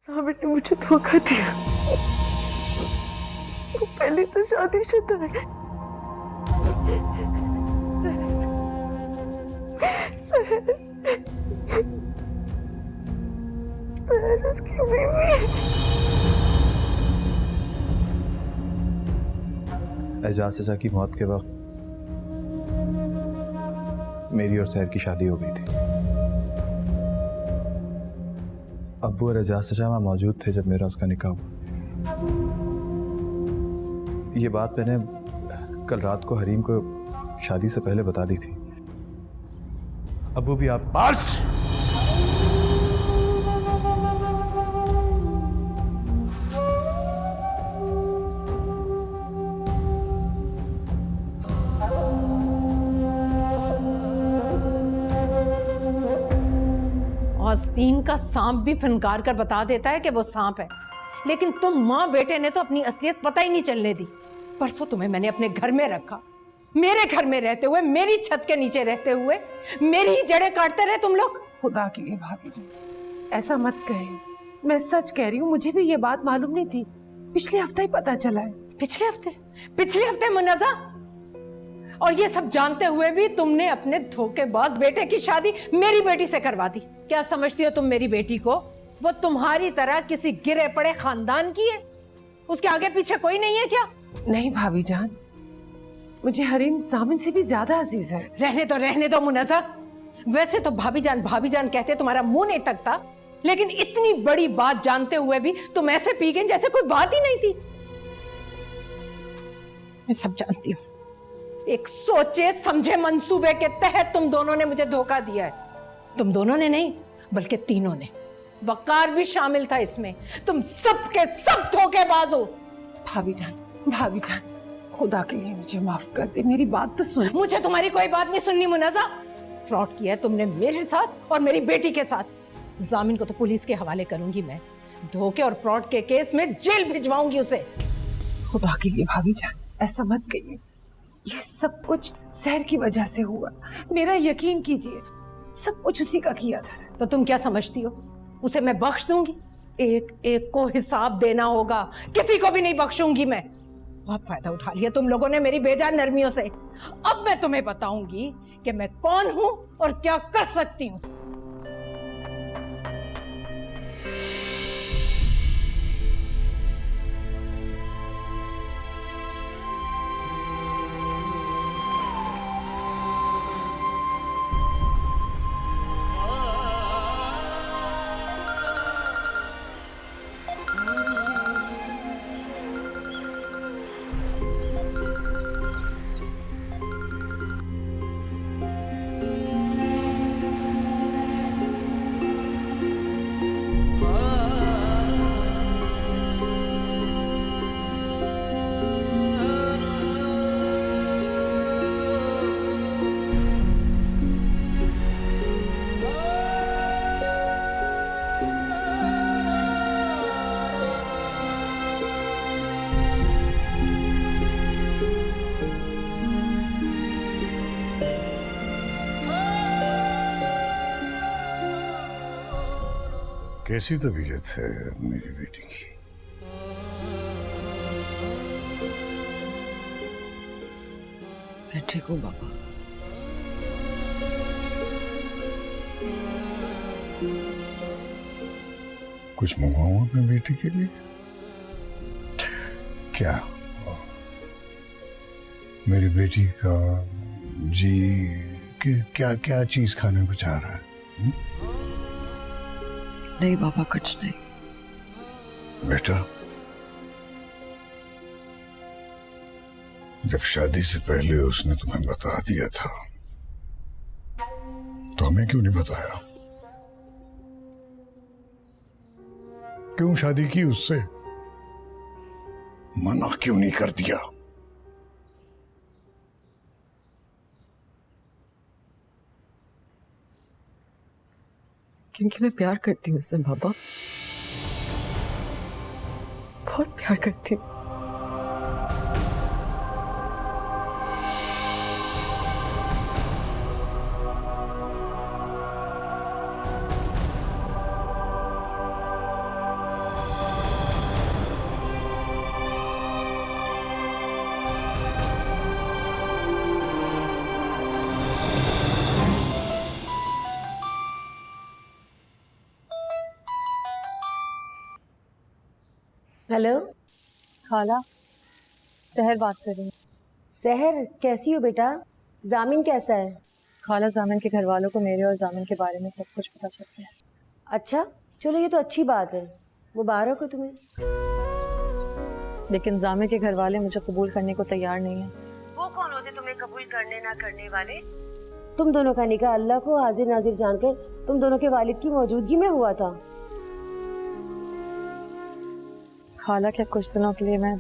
साबिर ने मुझे धोखा दिया। वो पहले से शादीशुदा है। सहर सहर उसकी बीवी है। एजाज चाचा की मौत के वक्त मेरी और सहर की शादी हो गई थी। अब्बू और एजाज चाचा वहां मौजूद थे जब मेरा उसका निकाह हुआ। ये बात मैंने कल रात को हरीम को शादी से पहले बता दी थी। अब्बू भी आप बस आस्तीन का सांप भी फनकार कर बता देता है कि वो सांप है, लेकिन तुम माँ बेटे ने तो अपनी असलियत पता ही नहीं चलने दी। परसों तुम्हें मैंने अपने घर में रखा, मेरे घर में रहते हुए, मेरी छत के नीचे रहते हुए मेरी ही जड़ें काटते रहे तुम लोग। खुदा के लिए भाभी जी ऐसा मत कहे, मैं सच कह रही हूँ, मुझे भी ये बात मालूम नहीं थी, पिछले हफ्ते ही पता चला है। पिछले हफ्ते मुन्नज़ा, और ये सब जानते हुए भी तुमने अपने धोखेबाज बेटे की शादी मेरी बेटी से करवा दी। क्या समझती हो तुम मेरी बेटी को? वो तुम्हारी तरह किसी गिरे पड़े खानदान की है? उसके आगे पीछे कोई नहीं है क्या? नहीं भाभी जान, मुझे हरीम जामिन से भी ज्यादा अजीज है। रहने दो मुन्नज़ा। वैसे तो भाभी जान कहते तुम्हारा मुंह नहीं तकता, लेकिन इतनी बड़ी बात जानते हुए भी तुम ऐसे पी गई जैसे कोई बात ही नहीं थी। मैं सब जानती हूँ। एक सोचे समझे मंसूबे के तहत तुम दोनों ने मुझे धोखा दिया है। तुम दोनों ने नहीं, बल्कि तीनों ने। वकार भी शामिल था इसमें। तुम सब के सब धोखेबाज हो। भाभी जान खुदा के लिए मुझे माफ कर दे, मेरी बात तो सुन। मुझे तुम्हारी कोई बात नहीं सुननी मुन्नज़ा। फ्रॉड किया है तुमने मेरे साथ और मेरी बेटी के साथ। जामिन को तो पुलिस के हवाले करूंगी मैं। धोखे और फ्रॉड के केस में जेल भिजवाऊंगी उसे। खुदा के लिए भाभी जान ऐसा मत कहिए, ये सब कुछ सहर की वजह से हुआ। मेरा यकीन कीजिए, सब कुछ उसी का किया था। तो तुम क्या समझती हो उसे मैं बख्श दूंगी? एक एक को हिसाब देना होगा, किसी को भी नहीं बख्शूंगी मैं। बहुत फायदा उठा लिया तुम लोगों ने मेरी बेजान नरमियों से। अब मैं तुम्हें बताऊंगी कि मैं कौन हूं और क्या कर सकती हूं। कैसी तबीयत है मेरी बेटी की? मैं ठीक हूँ बाबा। कुछ मंगवाऊं अपनी बेटी के लिए? क्या मेरी बेटी का जी क्या क्या चीज खाने को चाह रहा है? नहीं बाबा, कुछ नहीं। बेटा, जब शादी से पहले उसने तुम्हें बता दिया था तो हमें क्यों नहीं बताया? क्यों शादी की उससे? मना क्यों नहीं कर दिया? क्योंकि मैं प्यार करती हूँ उससे बाबा, बहुत प्यार करती हूँ। हेलो खाला, सहर बात कर रही हूँ। सहर, कैसी हो बेटा? जामिन कैसा है? खाला, जामिन के घर वालों को मेरे और जामिन के बारे में सब कुछ पता चल गया है। अच्छा, चलो ये तो अच्छी बात है। मुबारक हो तुम्हें। लेकिन जामिन के घर वाले मुझे कबूल करने को तैयार नहीं है। वो कौन होते तुम्हें कबूल करने ना करने वाले? तुम दोनों का निकाह अल्लाह को हाजिर नाजिर जानकर तुम दोनों के वालिद की मौजूदगी में हुआ था। खाला, क्या कुछ दिनों के लिए मैं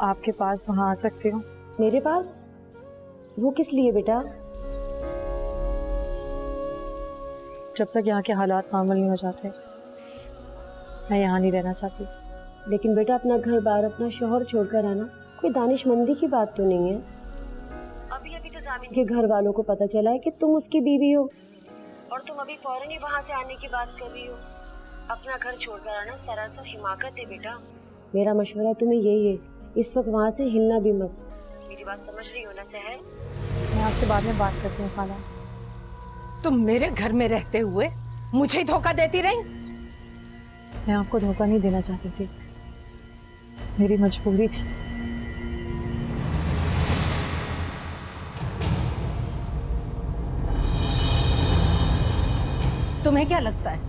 आपके पास वहाँ आ सकती हूँ? मेरे पास? वो किस लिए बेटा? जब तक यहाँ के हालात मामूल नहीं हो जाते, मैं यहाँ नहीं रहना चाहती। लेकिन बेटा, अपना घर बार, अपना शोहर छोड़कर आना कोई दानिशमंदी की बात तो नहीं है। अभी अभी तो जामिन के घर वालों को पता चला है कि तुम उसकी बीवी हो और तुम अभी फौरन ही वहाँ से आने की बात कर रही हो। अपना घर छोड़कर आना सरासर हिमाकत है बेटा। मेरा मशवरा तुम्हें यही है, इस वक्त वहाँ से हिलना भी मत। मेरी बात समझ रही हो ना सहर? मैं आपसे बाद में बात करती हूँ खाला। तुम मेरे घर में रहते हुए मुझे धोखा देती रही। मैं आपको धोखा नहीं देना चाहती थी, मेरी मजबूरी थी। तुम्हें क्या लगता है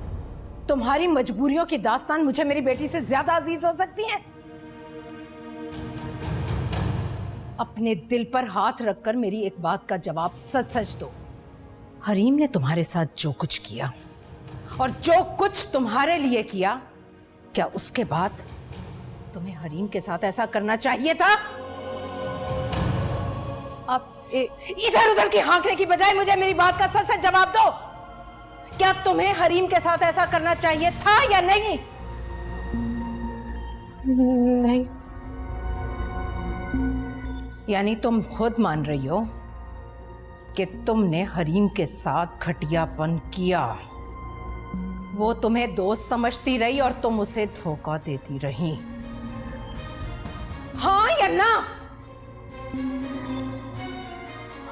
तुम्हारी मजबूरियों की दास्तान मुझे मेरी बेटी से ज्यादा अजीज हो सकती है? अपने दिल पर हाथ रखकर मेरी एक बात का जवाब सच सच दो। हरीम ने तुम्हारे साथ जो कुछ किया और जो कुछ तुम्हारे लिए किया, क्या उसके बाद तुम्हें हरीम के साथ ऐसा करना चाहिए था? आप इधर उधर की हाँकने की बजाय मुझे मेरी बात का सच सच जवाब दो। क्या तुम्हें हरीम के साथ ऐसा करना चाहिए था या नहीं? नहीं। यानी तुम खुद मान रही हो कि तुमने हरीम के साथ घटियापन किया। वो तुम्हें दोस्त समझती रही और तुम उसे धोखा देती रही। हाँ या ना?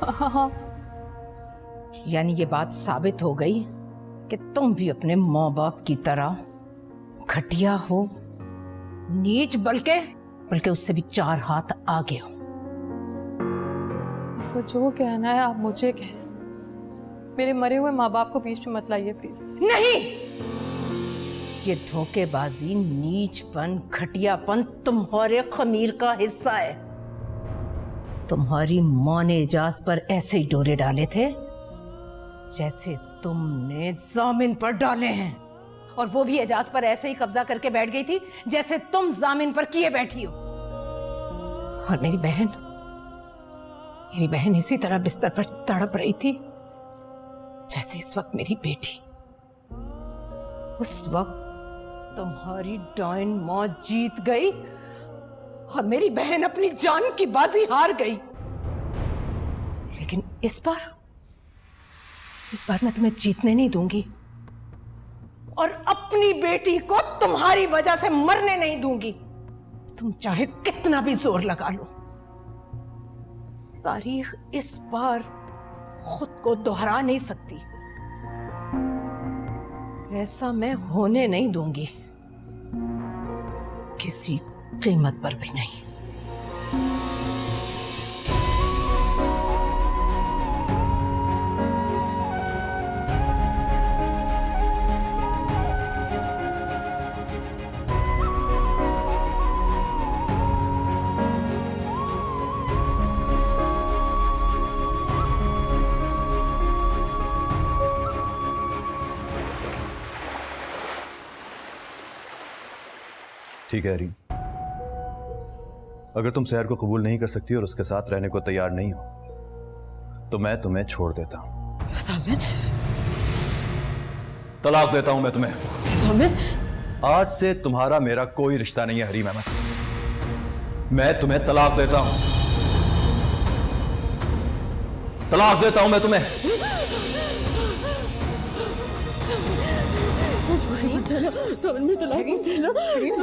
हाँ। यानी ये बात साबित हो गई कि तुम भी अपने माँ बाप की तरह घटिया हो, नीच, बल्कि उससे भी 4 हाथ आगे हो। आपको जो कहना है आप मुझे कहें, मेरे मरे हुए माँ बाप को बीच में मत लाइए प्लीज। नहीं, ये धोखेबाजी, नीचपन, घटियापन तुम्हारे खमीर का हिस्सा है। तुम्हारी माँ ने एजाज पर ऐसे ही डोरे डाले थे जैसे तुमने जामिन पर डाले हैं, और वो भी एजाज पर ऐसे ही कब्जा करके बैठ गई थी जैसे तुम जामिन पर किए बैठी हो। और मेरी बहन इसी तरह बिस्तर पर तड़प रही थी जैसे इस वक्त मेरी बेटी। उस वक्त तुम्हारी डायन माँ जीत गई और मेरी बहन अपनी जान की बाजी हार गई। लेकिन इस बार मैं तुम्हें जीतने नहीं दूंगी और अपनी बेटी को तुम्हारी वजह से मरने नहीं दूंगी। तुम चाहे कितना भी जोर लगा लो, तारीख इस बार खुद को दोहरा नहीं सकती। ऐसा मैं होने नहीं दूंगी, किसी कीमत पर भी नहीं। ठीक है हरीम, अगर तुम सहर को कबूल नहीं कर सकती और उसके साथ रहने को तैयार नहीं हो तो मैं तुम्हें छोड़ देता हूं। जामिन, तलाक देता हूं मैं तुम्हें। जामिन, आज से तुम्हारा मेरा कोई रिश्ता नहीं है हरीम अहमद। मैं तुम्हें तलाक देता हूं। तलाक देता हूं मैं तुम्हें।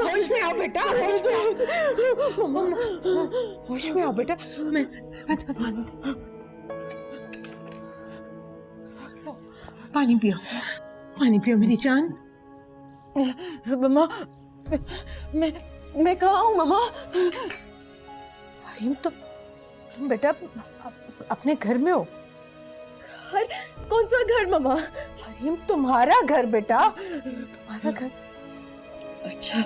होश में आओ बेटा, होश में आओ बेटा। मैं पानी पियो मेरी जान। मम्मा, मैं कहाँ हूँ मामा? हरीम, तुम बेटा अपने घर में हो? घर? कौन सा घर मामा? हरीम, तुम्हारा घर बेटा, तुम्हारा घर। अच्छा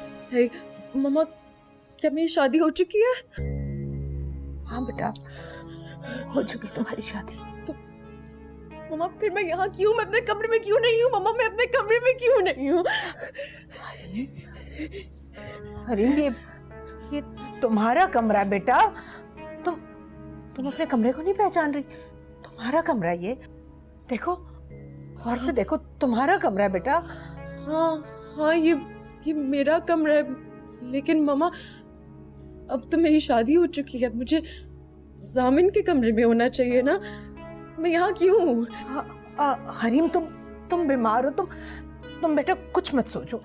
सही। मामा क्या मेरी शादी हो चुकी है? हाँ बेटा, हो चुकी तुम्हारी शादी। मामा फिर मैं यहाँ क्यों? मैं अपने कमरे में क्यों नहीं हूँ? मामा मैं अपने कमरे में क्यों नहीं हूँ? हरीम, ये तुम्हारा कमरा है बेटा। तुम अपने कमरे को नहीं पहचान रही? तुम्हारा कमरा है ये। देखो, गौर से देखो, तुम्हारा कमरा है बेटा। हाँ ये मेरा कमरा है, लेकिन मामा अब तो मेरी शादी हो चुकी है, मुझे जामिन के कमरे में होना चाहिए ना। मैं यहाँ क्यों हूँ? हरीम, तुम बीमार हो। तुम बेटा कुछ मत सोचो,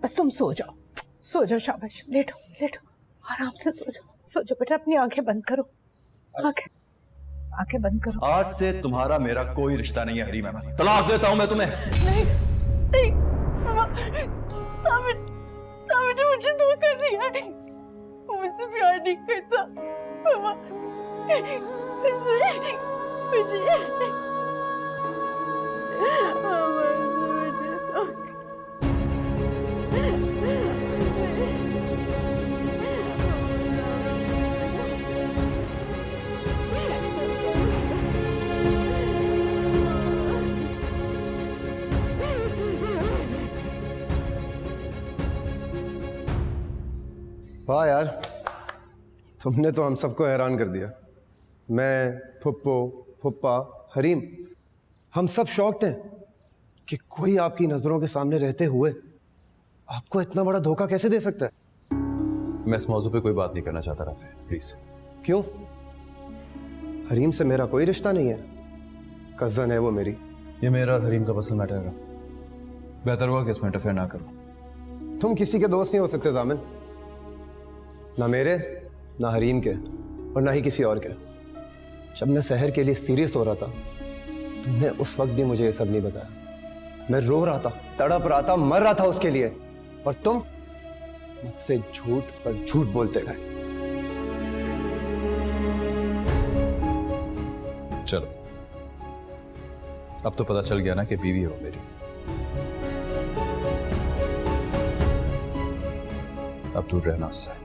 बस तुम सो जाओ, सो जाओ। शाबाश, लेटो आराम से सो जाओ बेटा। अपनी आंखें बंद करो, आंखें बंद करो। आज से तुम्हारा मेरा कोई रिश्ता नहीं है हरीम अहमद। तलाक देता हूं मैं तुम्हें। नहीं मामा, साबिर ने मुझे धोखा दिया है। वो मुझसे प्यार नहीं करता मामा। वाह यार, तुमने तो हम सबको हैरान कर दिया। मैं, फुप्पो, फुप्पा, हरीम, हम सब शॉक्ड हैं कि कोई आपकी नज़रों के सामने रहते हुए आपको इतना बड़ा धोखा कैसे दे सकता है। मैं इस मौजू पे कोई बात नहीं करना चाहता राफे, प्लीज। क्यों? हरीम से मेरा कोई रिश्ता नहीं है, कज़न है वो मेरी। ये मेरा और हरीम का पर्सनल मैटर है, बेहतर हुआ कि इसमें इंटरफेयर ना करो। तुम किसी के दोस्त नहीं हो सकते जामिन, ना मेरे, ना हरीम के, और ना ही किसी और के। जब मैं सहर के लिए सीरियस हो रहा था, तुमने उस वक्त भी मुझे ये सब नहीं बताया। मैं रो रहा था, तड़प रहा था, मर रहा था उसके लिए, और तुम मुझसे झूठ पर झूठ बोलते गए। चलो, अब तो पता चल गया ना कि बीवी हो मेरी। अब दूर रहना उससे।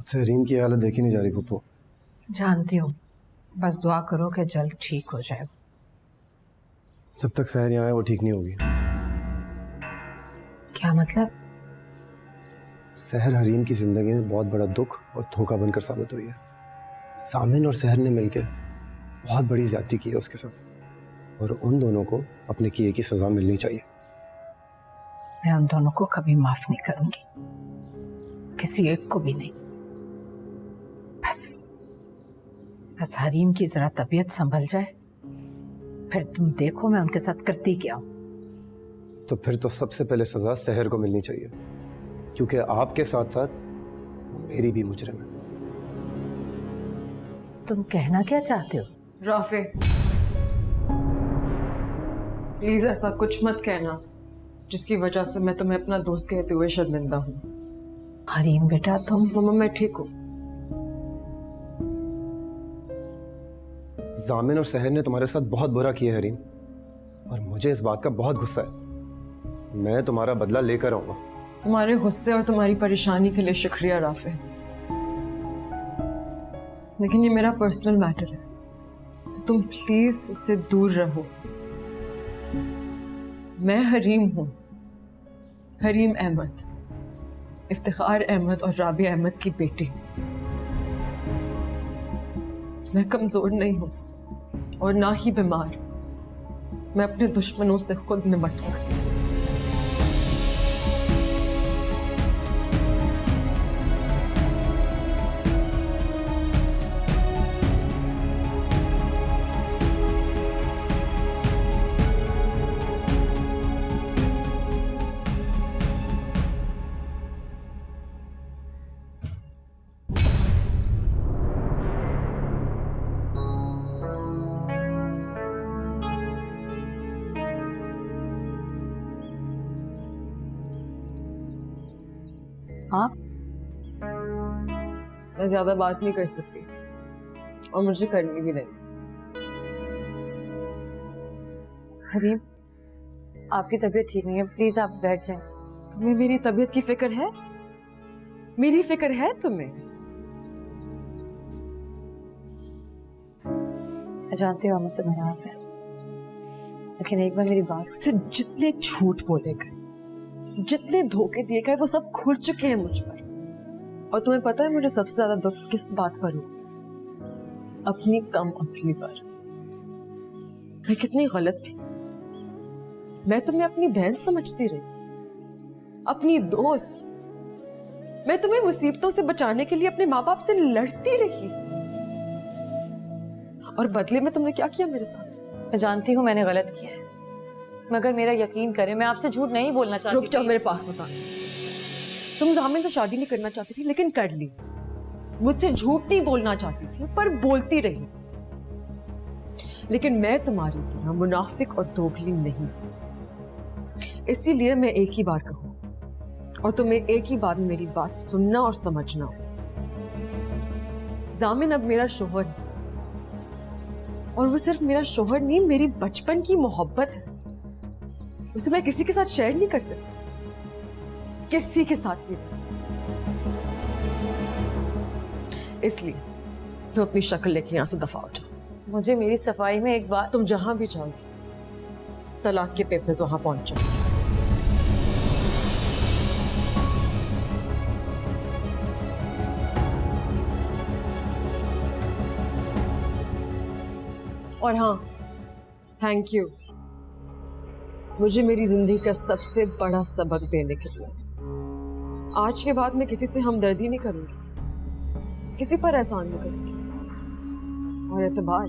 हरीम की हालत देखी नहीं जा रही पुप्पो। जानती हूँ, बस दुआ करो कि जल्द ठीक हो जाए। जब तक सहर यहाँ है वो ठीक नहीं होगी। क्या मतलब? सहर हरीम की जिंदगी में बहुत बड़ा दुख और धोखा बनकर साबित हुई है। सामिन और सहर ने मिलकर बहुत बड़ी ज्यादती की है उसके साथ, और उन दोनों को अपने किए की सजा मिलनी चाहिए। मैं उन दोनों को कभी माफ नहीं करूंगी, किसी एक को भी नहीं। बस हरीम की जरा तबीयत संभल जाए, फिर तुम देखो मैं उनके साथ करती क्या हूं। तो फिर तो सबसे पहले सजा सहर को मिलनी चाहिए, क्योंकि आपके साथ साथ मेरी भी मुजरिम है। तुम कहना क्या चाहते हो? राफे प्लीज ऐसा कुछ मत कहना जिसकी वजह से मैं तुम्हें अपना दोस्त कहते हुए शर्मिंदा हूँ। हरीम बेटा, तुम। मामा मैं ठीक हूँ। जामिन और सहर ने तुम्हारे साथ बहुत बुरा किया है हरीम, और मुझे इस बात का बहुत गुस्सा है। मैं तुम्हारा बदला लेकर आऊंगा। तुम्हारे गुस्से और तुम्हारी परेशानी के लिए शुक्रिया राफे, लेकिन ये मेरा पर्सनल मैटर है, तो तुम प्लीज इससे दूर रहो। मैं हरीम हूं, हरीम अहमद, इफ्तिखार अहमद और राबिया अहमद की बेटी। मैं कमजोर नहीं हूं और ना ही बीमार। मैं अपने दुश्मनों से खुद निपट सकती हूँ। आप? मैं ज्यादा बात नहीं कर सकती और मुझे करनी भी नहीं। हरीम, आपकी तबीयत ठीक नहीं है, प्लीज आप बैठ जाएं। तुम्हें मेरी तबीयत की फिक्र है? मेरी फिक्र है तुम्हें? मैं जानती हूँ आप मुझसे नाराज है, लेकिन एक बार मेरी बात। उससे जितने झूठ बोले गए, जितने धोखे दिए गए, वो सब खुल चुके हैं मुझ पर। और तुम्हें पता है मुझे सबसे ज्यादा दुख किस बात पर हुआ? अपनी कम अक्ली पर। मैं कितनी गलत थी। मैं तुम्हें अपनी बहन समझती रही, अपनी दोस्त। मैं तुम्हें मुसीबतों से बचाने के लिए अपने माँ बाप से लड़ती रही, और बदले में तुमने क्या किया मेरे साथ? मैं जानती हूँ मैंने गलत किया है, मगर मेरा यकीन करें, मैं आपसे झूठ नहीं बोलना चाहती। रुक जाओ, मेरे पास मत आना। तुम जामिन से शादी नहीं करना चाहती थी, लेकिन कर ली। मुझसे झूठ नहीं बोलना चाहती थी, पर बोलती रही। लेकिन मैं तुम्हारी तरह मुनाफिक और दोगली नहीं। इसीलिए मैं एक ही बार कहूं, और तुम्हें एक ही बार में मेरी बात सुनना और समझना। जामिन अब मेरा शोहर है, और वो सिर्फ मेरा शोहर नहीं, मेरी बचपन की मोहब्बत है। उसे मैं किसी के साथ शेयर नहीं कर सकती, किसी के साथ भी। इसलिए तुम अपनी शक्ल लेके यहां से दफा हो जाओ। मुझे मेरी सफाई में एक बात। तुम जहां भी जाओगी, तलाक के पेपर्स वहां पहुंच जाओगे। और हाँ, थैंक यू मुझे मेरी जिंदगी का सबसे बड़ा सबक देने के लिए। आज के बाद मैं किसी से हमदर्दी नहीं करूंगी, किसी पर एहसान नहीं करूंगी, और एतबार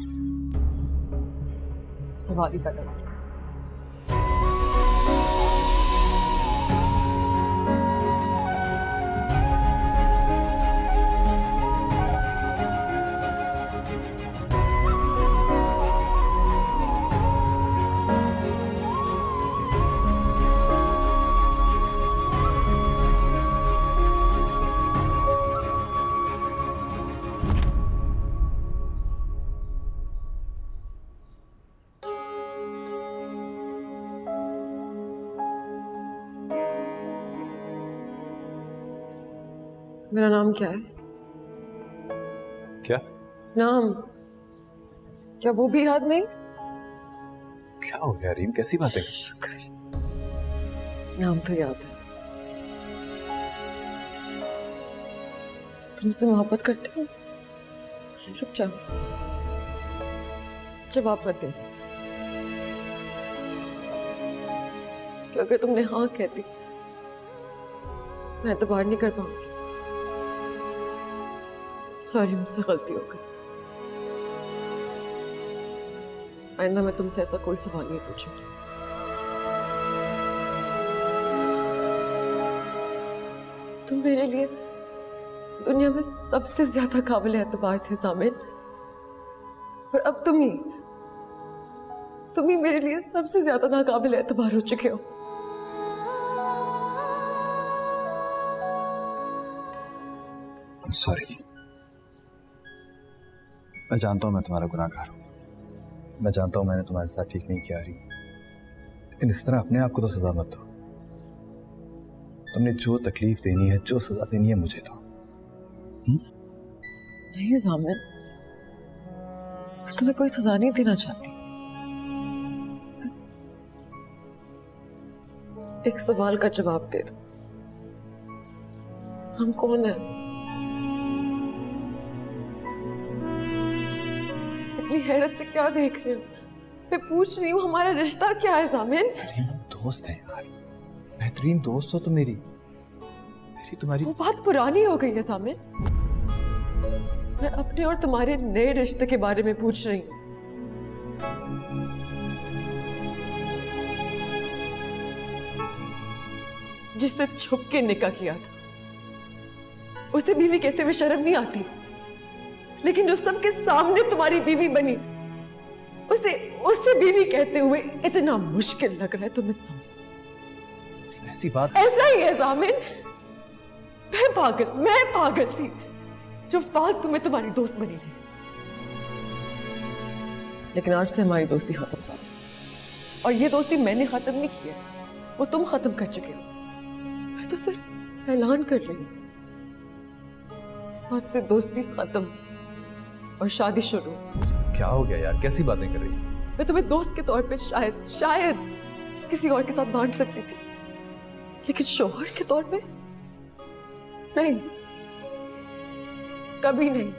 सवाल ही पैदा नहीं। मेरा नाम क्या है? क्या नाम क्या वो भी याद नहीं? क्या हो गया रीम, कैसी बातें? शुक्र, नाम तो याद है। तुम मुझसे मोहब्बत करते हो? रुक जाओ, जवाब मत दे। क्योंकि तुमने हाँ कह दी, मैं तो बाहर नहीं कर पाऊंगी। सॉरी, मुझसे गलती हो गई। आइंदा मैं तुमसे ऐसा कोई सवाल नहीं पूछूंगी। तुम मेरे लिए दुनिया में सबसे ज्यादा काबिल एतबार थे जामिन, और अब तुम ही मेरे लिए सबसे ज्यादा नाकाबिल एतबार हो चुके हो। सॉरी, मैं जानता हूं मैं तुम्हारा गुनाहगार हूं। मैं जानता हूं मैंने तुम्हारे साथ ठीक नहीं किया रही, लेकिन इस तरह अपने आप को तो सजा मत दो। तुमने जो तकलीफ देनी है, जो सजा देनी है, मुझे दो। नहीं जामिन, मैं तुम्हें कोई सजा नहीं देना चाहती। बस एक सवाल का जवाब दे दो। हम कौन हैं? इतनी हैरत से क्या देख रहे हो? मैं पूछ रही हूँ, हमारा रिश्ता क्या है जामिन? दोस्त हैं यार, बेहतरीन दोस्त हो तुम मेरी तुम्हारी। वो बात पुरानी हो गई है जामिन। मैं अपने और तुम्हारे नए रिश्ते के बारे में पूछ रही हूँ। जिससे छुप के निकाह किया था, उसे बीवी कहते हुए शर्म नहीं आती, लेकिन जो सबके सामने तुम्हारी बीवी बनी, उसे बीवी कहते हुए इतना मुश्किल लग रहा है तुम्हें? ऐसी बात ऐसा ही है जामिन। मैं पागल थी जो फालतू में तुम्हारी दोस्त बनी रही। लेकिन आज से हमारी दोस्ती खत्म साहब, और ये दोस्ती मैंने खत्म नहीं की है, वो तुम खत्म कर चुके हो। मैं तो सिर्फ ऐलान कर रही हूँ, आज से दोस्ती खत्म और शादी शुरू। क्या हो गया यार, कैसी बातें कर रही है? मैं तुम्हें दोस्त के तौर पे शायद किसी और के साथ बांट सकती थी, लेकिन शौहर के तौर पे नहीं, कभी नहीं।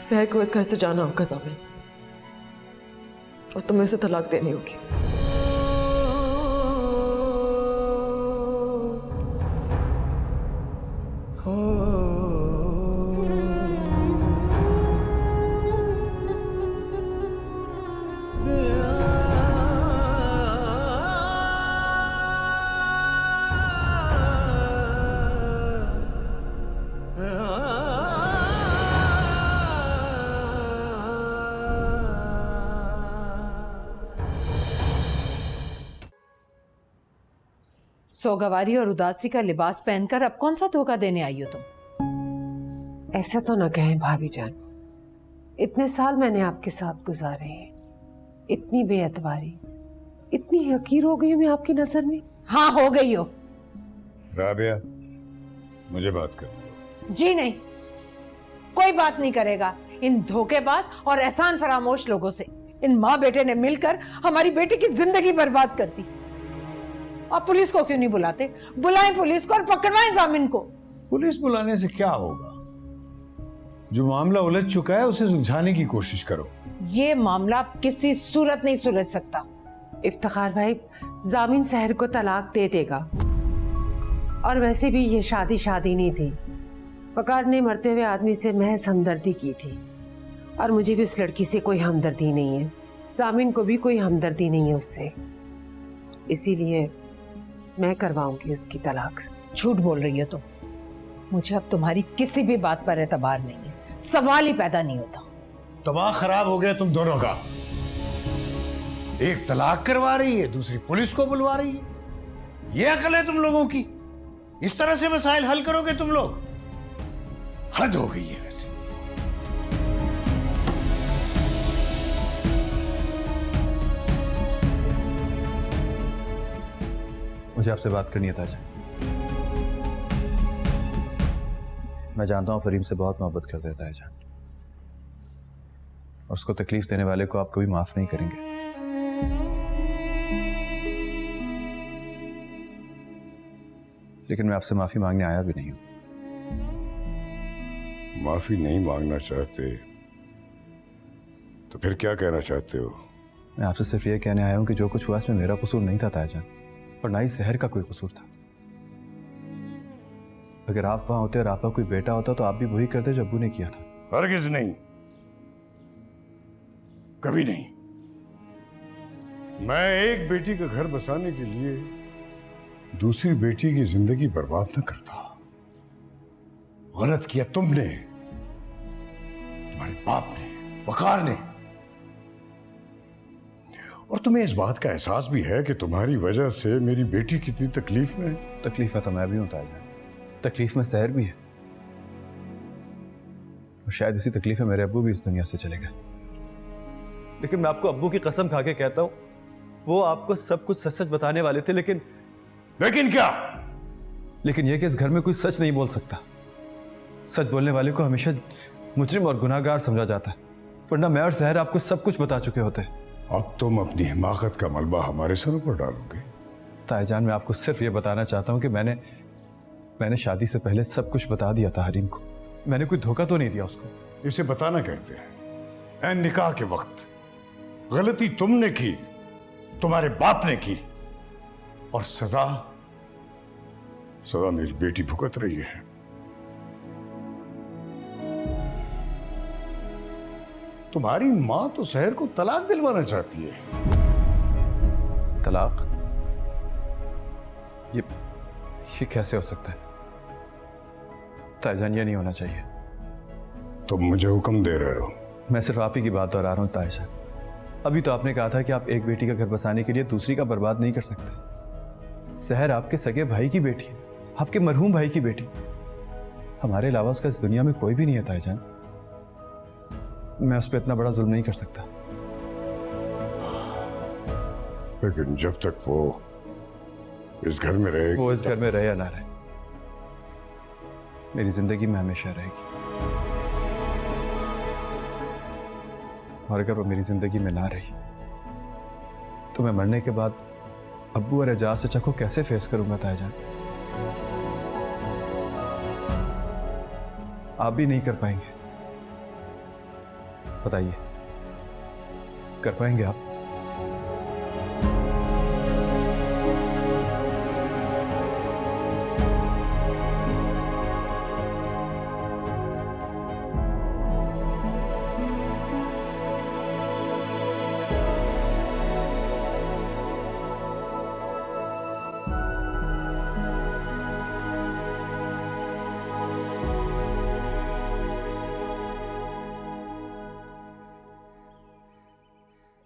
सहर को इस घर से जाना होगा ज़ामिन, और तुम्हें उसे तलाक देनी होगी। सौगवारी और उदासी का लिबास पहनकर अब कौन सा धोखा देने आई हो तुम? ऐसा तो ना कहें भाभी जान, इतने साल मैंने आपके साथ गुजारे हैं, इतनी बेअतवारी, इतनी हकीर हो गई हूं मैं आपकी नजर में। हाँ, हो गई हो। राबिया, मुझे बात करने दो। जी नहीं, कोई बात नहीं करेगा इन धोखेबाज और एहसान फरामोश लोगों से। इन माँ बेटे ने मिलकर हमारी बेटी की जिंदगी बर्बाद कर दी। आप पुलिस को क्यों नहीं बुलाते? बुलाएं पुलिस को और पकड़वाएं ज़ामिन को। पुलिस बुलाने से क्या होगा? जो मामला उलझ चुका है उसे सुलझाने की कोशिश करो। ये मामला किसी सूरत नहीं सुलझ सकता। इफ्तिखार भाई, ज़ामिन सहर को तलाक दे देगा, और वैसे भी ये शादी नहीं थी। वकार ने मरते हुए आदमी से महज हमदर्दी की थी, और मुझे भी उस लड़की से कोई हमदर्दी नहीं है, ज़ामिन को भी कोई हमदर्दी नहीं है उससे, इसीलिए मैं करवाऊंगी उसकी तलाक। झूठ बोल रही हो तुम। मुझे अब तुम्हारी किसी भी बात पर एतबार नहीं है, सवाल ही पैदा नहीं होता। दिमाग खराब हो गया तुम दोनों का। एक तलाक करवा रही है, दूसरी पुलिस को बुलवा रही है। ये अकल है तुम लोगों की? इस तरह से मसाइल हल करोगे तुम लोग? हद हो गई है वैसे। मुझे आपसे बात करनी है ताजा। मैं जानता हूं फरीम से बहुत मोहब्बत करते हैं ताजा, और उसको तकलीफ देने वाले को आप कभी माफ नहीं करेंगे। लेकिन मैं आपसे माफी मांगने आया भी नहीं हूं। माफी नहीं मांगना चाहते तो फिर क्या कहना चाहते हो? मैं आपसे सिर्फ ये कहने आया हूं कि जो कुछ हुआ इसमें मेरा कसूर नहीं था ताजा, और ना ही सहर का कोई कसूर था। अगर आप वहां होते और आपका कोई बेटा होता तो आप भी वही करते जो अब्बू ने किया था। हरगिज नहीं, कभी नहीं। मैं एक बेटी का घर बसाने के लिए दूसरी बेटी की जिंदगी बर्बाद न करता। गलत किया तुमने, तुम्हारे बाप ने, वकार ने, और तुम्हें इस बात का एहसास भी है कि तुम्हारी वजह से मेरी बेटी कितनी तकलीफ में है। तकलीफ में तो मैं भी हूं ताजा, तकलीफ में सहर भी है, और शायद इसी तकलीफ में मेरे अब्बू भी इस दुनिया से चले गए। लेकिन मैं आपको अब्बू की कसम खा के कहता हूं, वो आपको सब कुछ सच सच बताने वाले थे। लेकिन क्या? लेकिन यह कि इस घर में कोई सच नहीं बोल सकता। सच बोलने वाले को हमेशा मुजरिम और गुनाहगार समझा जाता है, वरना मैं और सहर आपको सब कुछ बता चुके होते। अब तुम अपनी हिमाकत का मलबा हमारे सरों पर डालोगे? ताईजान, मैं आपको सिर्फ ये बताना चाहता हूं कि मैंने शादी से पहले सब कुछ बता दिया था हरीम को। मैंने कोई धोखा तो नहीं दिया उसको। इसे बताना कहते हैं। ऐन निकाह के वक्त गलती तुमने की, तुम्हारे बाप ने की, और सजा मेरी बेटी भुगत रही है। तुम्हारी मां तो सहर को तलाक दिलवाना चाहती है। तलाक? ये कैसे हो सकता है ताईजान? ये नहीं होना चाहिए। तुम मुझे हुक्म दे रहे हो? मैं सिर्फ आप ही की बात दोहरा रहा हूं ताईजान। अभी तो आपने कहा था कि आप एक बेटी का घर बसाने के लिए दूसरी का बर्बाद नहीं कर सकते। सहर आपके सगे भाई की बेटी है, आपके मरहूम भाई की बेटी। हमारे अलावा उसका इस दुनिया में कोई भी नहीं है ताईजान। मैं उस पर इतना बड़ा जुल्म नहीं कर सकता। लेकिन जब तक वो इस घर में रहेगी, वो इस घर में रहे या ना रहे, मेरी जिंदगी में हमेशा रहेगी। और अगर वो मेरी जिंदगी में ना रही तो मैं मरने के बाद अब्बू और एजाज चचा को कैसे फेस करूंगा ताईजान? आप भी नहीं कर पाएंगे। बताइए, कर पाएंगे आप?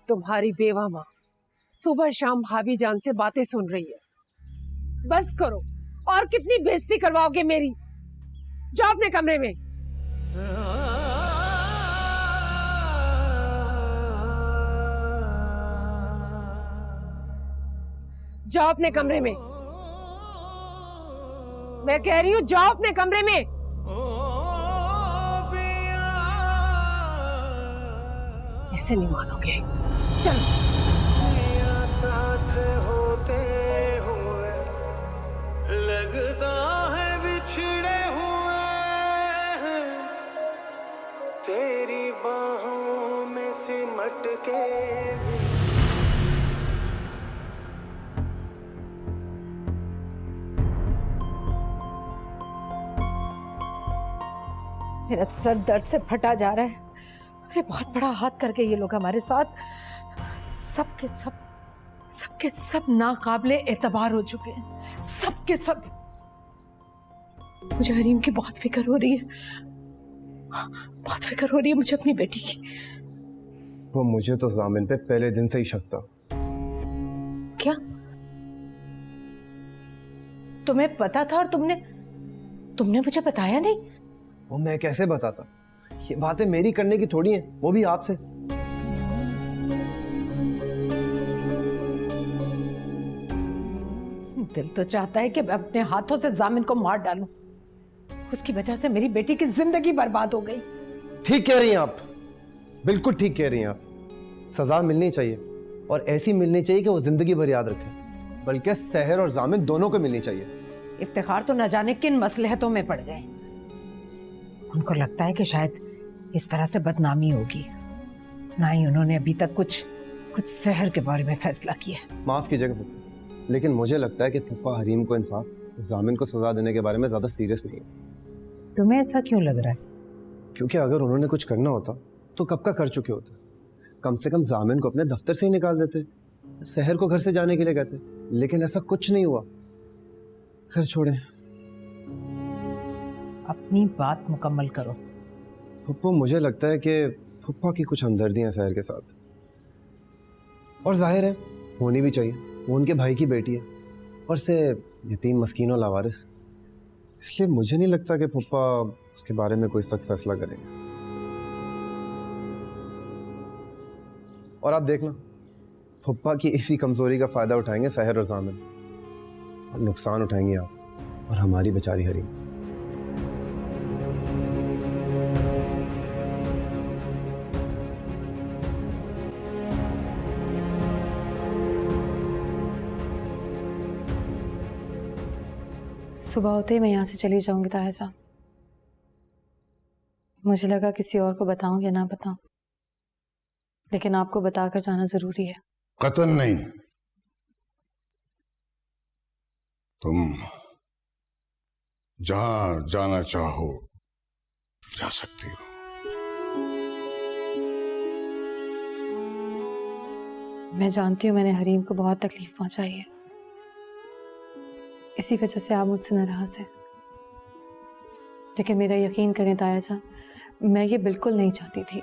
तुम्हारी बेवा माँ सुबह शाम भाभी जान से बातें सुन रही है। बस करो, और कितनी बेइज्जती करवाओगे मेरी? जाओ अपने कमरे में। जाओ अपने कमरे में। मैं कह रही हूँ जाओ अपने कमरे में। ऐसे नहीं मानोगे। चलो। साथ होते हुए लगता है बिछड़े हुए हैं, तेरी बाहों में सिमट के भी। मेरा सर दर्द से फटा जा रहा है। अरे बहुत बड़ा हाथ करके ये लोग हमारे साथ सबके सब नाकाबिले एतबार हो चुके हैं, सबके सब। मुझे हरीम की बहुत फिक्र हो रही है, बहुत फिक्र हो रही है मुझे अपनी बेटी की। वो मुझे तो जामिन पे पहले दिन से ही शक था। क्या तुम्हें पता था और तुमने मुझे बताया नहीं? वो मैं कैसे बताता? ये बातें मेरी करने की थोड़ी हैं, वो भी आपसे। दिल तो चाहता है कि मैं अपने हाथों से जामिन को मार डालूं। उसकी वजह से मेरी बेटी की जिंदगी बर्बाद हो गई। ठीक कह रही हैं आप, बिल्कुल ठीक कह रही हैं आप। सजा मिलनी चाहिए, और ऐसी मिलनी चाहिए कि वो जिंदगी भर याद रखे, बल्कि सहर और जामिन दोनों को मिलनी चाहिए। इफ्तिखार तो न जाने किन मसलहतों में पड़ गए। उनको लगता है कि शायद इस तरह से बदनामी होगी, ना ही उन्होंने अभी तक कुछ सहर के बारे में फैसला किया। माफ कीजिएगा फुप्पा, लेकिन मुझे लगता है कि फुप्पा हरीम को इंसाफ, जामिन को सजा देने के बारे में ज्यादा सीरियस नहीं है। तुम्हें ऐसा क्यों लग रहा है? क्योंकि अगर उन्होंने कुछ करना होता तो कब का कर चुके होते। कम से कम जामिन को अपने दफ्तर से ही निकाल देते, सहर को घर से जाने के लिए कहते, लेकिन ऐसा कुछ नहीं हुआ। खैर छोड़े, अपनी बात मुकम्मल करो। फुप्पो, मुझे लगता है कि फुप्पा की कुछ हमदर्दी है सहर के साथ, और जाहिर है होनी भी चाहिए। वो उनके भाई की बेटी है, और से यतीम मस्कीन और लावारिस। इसलिए मुझे नहीं लगता कि फुप्पा उसके बारे में कोई सख्त फैसला करेंगे। और आप देखना, फुप्पा की इसी कमजोरी का फायदा उठाएंगे सहर और जामिन, और नुकसान उठाएंगे आप और हमारी बेचारी हरीम। सुबह होते ही मैं यहाँ से चली जाऊंगी ताया जान। मुझे लगा किसी और को बताऊं या ना बताऊं, लेकिन आपको बताकर जाना जरूरी है। कतन नहीं, तुम जहां जाना चाहो जा सकती हो। मैं जानती हूँ मैंने हरीम को बहुत तकलीफ पहुंचाई है, इसी वजह से आप मुझसे नाराज हैं। लेकिन मेरा यकीन करें ताया जान, मैं ये बिल्कुल नहीं चाहती थी।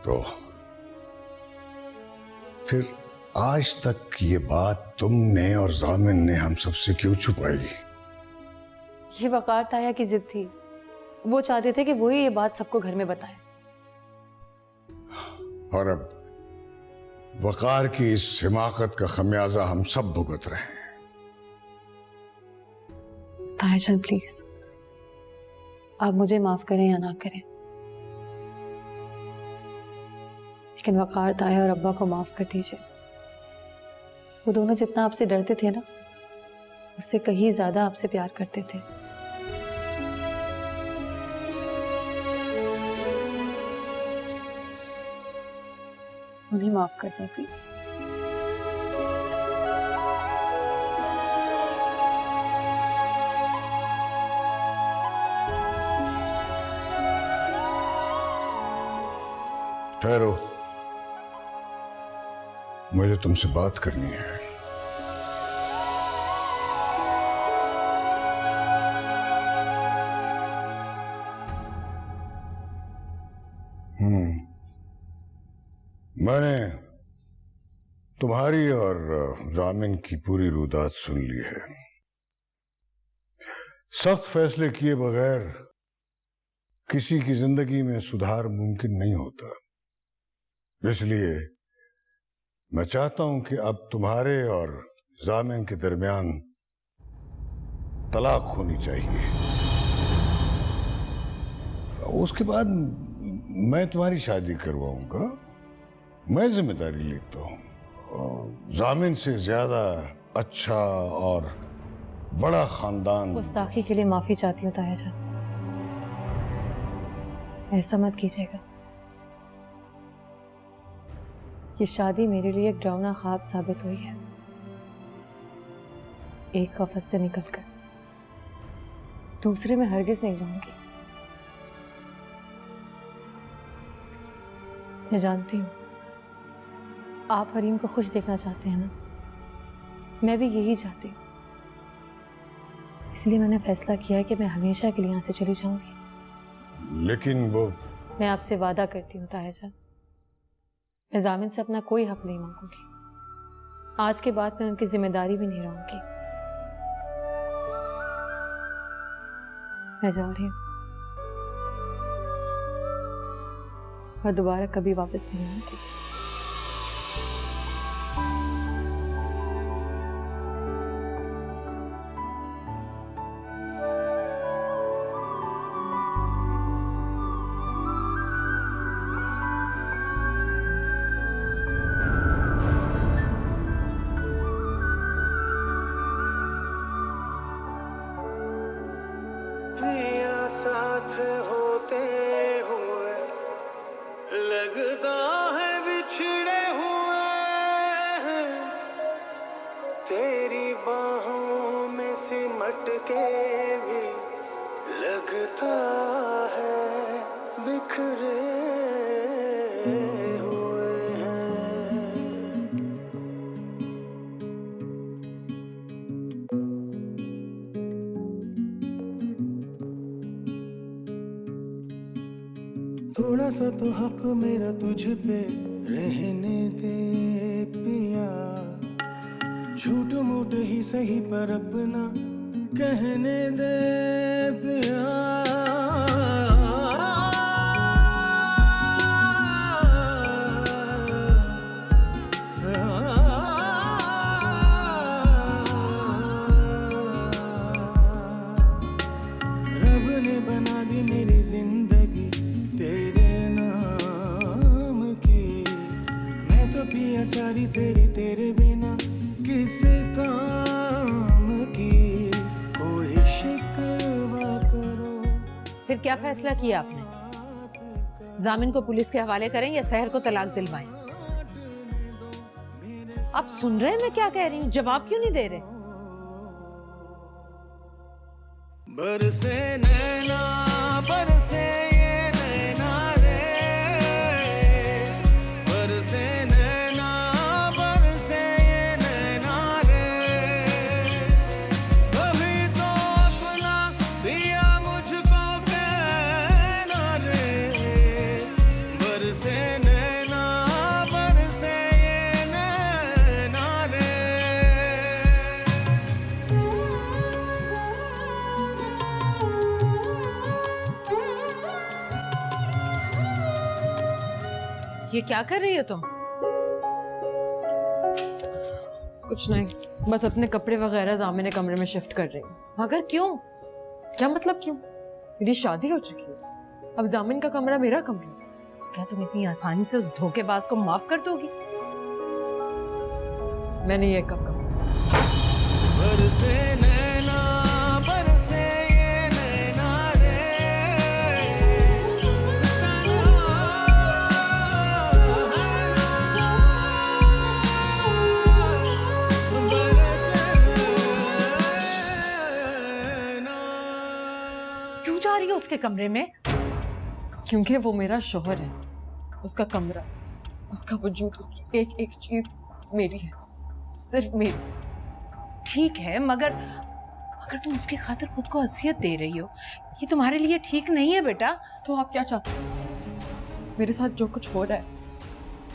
तो फिर आज तक ये बात तुमने और जामिन ने हम सबसे क्यों छुपाई? ये वकार ताया की जिद थी। वो चाहते थे कि वही ये बात सबको घर में बताए। और अब वकार की इस हिमाकत का खमियाजा हम सब भुगत रहे हैं। तायाजान प्लीज, आप मुझे माफ करें या ना करें, लेकिन वकार ताया और अब्बा को माफ कर दीजिए। वो दोनों जितना आपसे डरते थे ना, उससे कहीं ज्यादा आपसे प्यार करते थे। उन्हें माफ कर दें प्लीज। ठहरो, मुझे तुमसे बात करनी है। मैंने तुम्हारी और जामिन की पूरी रुदात सुन ली है। सख्त फैसले किए बगैर किसी की जिंदगी में सुधार मुमकिन नहीं होता। इसलिए मैं चाहता हूं कि अब तुम्हारे और जामिन के दरमियान तलाक होनी चाहिए। उसके बाद मैं तुम्हारी शादी करवाऊंगा। मैं जिम्मेदारी लेता हूं। जामिन से ज्यादा अच्छा और बड़ा खानदान। गुस्ताखी के लिए माफी चाहती हूँ तायाजान, ऐसा मत कीजिएगा। ये शादी मेरे लिए एक डरावना ख्वाब साबित हुई है। एक कफस से निकलकर दूसरे में हरगिज नहीं जाऊंगी। मैं जानती हूं आप हरीम को खुश देखना चाहते हैं ना, मैं भी यही चाहती हूँ। इसलिए मैंने फैसला किया है कि मैं हमेशा के लिए यहाँ से चली जाऊंगी। लेकिन वो मैं आपसे वादा करती हूँ तायाजान, मैं जामिन से अपना कोई हक नहीं मांगूंगी। आज के बाद मैं उनकी जिम्मेदारी भी नहीं रहूंगी। मैं जा रही हूँ और दोबारा कभी वापस नहीं आऊंगी। साथ होते हुए लगता है बिछड़े हुए हैं, तेरी बाहों में सिमट के भी लगता है बिखरे हुए हैं। थोड़ा सा तो हक मेरा तुझ पे रहने दे पिया, झूठ मूठ ही सही पर अपना कहने दे पिया। रब ने बना दी मेरी जिंदगी तेरे नाम की, मैं तो पिया सारी तेरी तेरे बिना किस काम की। कोई शिकवा करो। फिर क्या फैसला किया आपने? जामिन को पुलिस के हवाले करें या सहर को तलाक दिलवाएं? आप सुन रहे हैं मैं क्या कह रही हूँ? जवाब क्यों नहीं दे रहे? बरसे नैना बरसे ये नैना रे, बरसे नैना बरसे ये नैना रे, कभी तो अपना पिया मुझको कहना रे। बरसे नैना बरसे ये नैना ये क्या कर रही हो तुम? कुछ नहीं, बस अपने कपड़े वगैरह जामिन के कमरे में शिफ्ट कर रही हूँ। मगर क्यों? क्या मतलब क्यों? मेरी शादी हो चुकी है, अब जामिन का कमरा मेरा कमरा। क्या तुम इतनी आसानी से उस धोखेबाज को माफ कर दोगी? मैंने ये कब कहा? बरसे नैना बरसे ये नैना रे क्यों जा रही हो उसके कमरे में? क्योंकि वो मेरा शौहर है, उसका कमरा, उसका वजूद, उसकी एक एक चीज मेरी है, सिर्फ मेरी। ठीक है, मगर तुम उसकी खातिर खुद को अजियत दे रही हो, ये तुम्हारे लिए ठीक नहीं है बेटा। तो आप क्या चाहते हो? मेरे साथ जो कुछ हो रहा है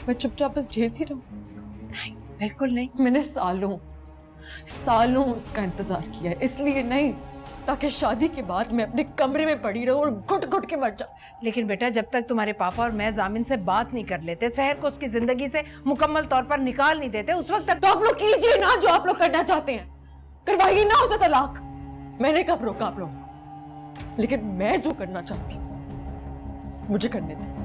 मैं चुपचाप बस झेलती रहूं? नहीं, बिल्कुल नहीं। मैंने सालों उसका इंतजार किया है, इसलिए नहीं ताकि शादी के बाद मैं अपने कमरे में पड़ी रहूं और घुट घुट के मर जाऊं। लेकिन बेटा, जब तक तुम्हारे पापा और मैं जामिन से बात नहीं कर लेते, सहर को उसकी जिंदगी से मुकम्मल तौर पर निकाल नहीं देते, उस वक्त तक तो आप लोग कीजिए ना जो आप लोग करना चाहते हैं, करवाइए ना उसे तलाक। मैंने कब रोका आप लोगों को? लेकिन मैं जो करना चाहती हूं मुझे करने दें।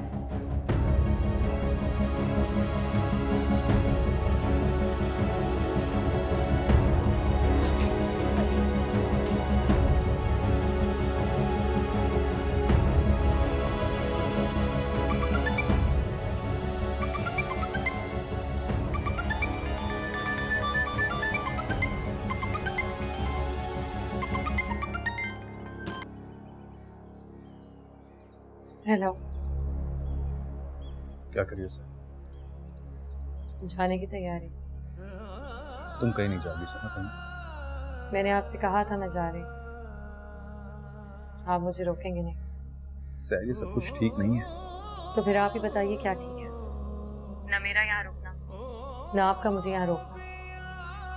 हेलो। क्या करिए सर? जाने की तैयारी। तुम कहीं नहीं जाओगी सर? कहीं? मैंने आपसे कहा था मैं जा रही, आप मुझे रोकेंगे नहीं। सर ये सब कुछ ठीक नहीं है। तो फिर आप ही बताइए क्या ठीक है? ना मेरा यहाँ रुकना, ना आपका मुझे यहाँ रोकना,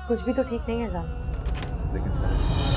कुछ भी तो ठीक नहीं है जान। लेकिन सर